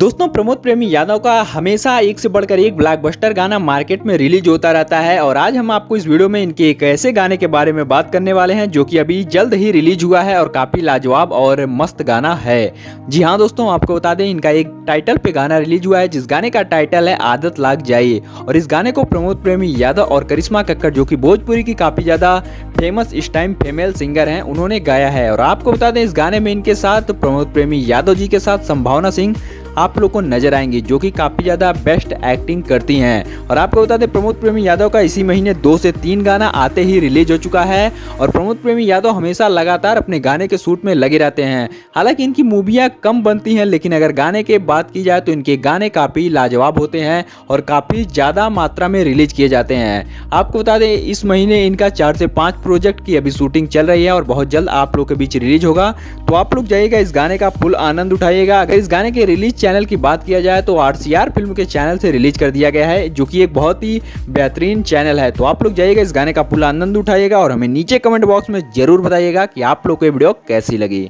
दोस्तों, प्रमोद प्रेमी यादव का हमेशा एक से बढ़कर एक ब्लॉकबस्टर गाना मार्केट में रिलीज होता रहता है और आज हम आपको इस वीडियो में इनके एक ऐसे गाने के बारे में बात करने वाले हैं जो कि अभी जल्द ही रिलीज हुआ है और काफी लाजवाब और मस्त गाना है। जी हाँ दोस्तों, आपको बता दें इनका एक टाइटल पे गाना रिलीज हुआ है जिस गाने का टाइटल है आदत लाग जाए और इस गाने को प्रमोद प्रेमी यादव और करिश्मा कक्कड़ जो कि भोजपुरी की काफी ज्यादा फेमस इस टाइम फीमेल सिंगर हैं उन्होंने गाया है। और आपको बता दें इस गाने में इनके साथ प्रमोद प्रेमी यादव जी के साथ संभावना सिंह आप लोग को नजर आएंगी जो कि काफी ज्यादा बेस्ट एक्टिंग करती हैं। और आपको बता दें प्रमोद प्रेमी यादव का इसी महीने 2 से 3 गाना आते ही रिलीज हो चुका है और प्रमोद प्रेमी यादव हमेशा लगातार अपने गाने के शूट में लगे रहते हैं। हालांकि इनकी मूवियां कम बनती हैं लेकिन अगर गाने की बात की जाए तो इनके गाने काफी लाजवाब होते हैं और काफी ज्यादा मात्रा में रिलीज किए जाते हैं। आपको बता दें इस महीने इनका 4 से 5 प्रोजेक्ट की अभी शूटिंग चल रही है और बहुत जल्द आप लोग के बीच रिलीज होगा, तो आप लोग जाइएगा इस गाने का फुल आनंद उठाइएगा। अगर इस गाने के रिलीज चैनल की बात किया जाए तो आरसीआर फिल्म के चैनल से रिलीज कर दिया गया है जो कि एक बहुत ही बेहतरीन चैनल है। तो आप लोग जाइएगा इस गाने का फुल आनंद उठाइएगा और हमें नीचे कमेंट बॉक्स में जरूर बताइएगा कि आप लोग को ये वीडियो कैसी लगी।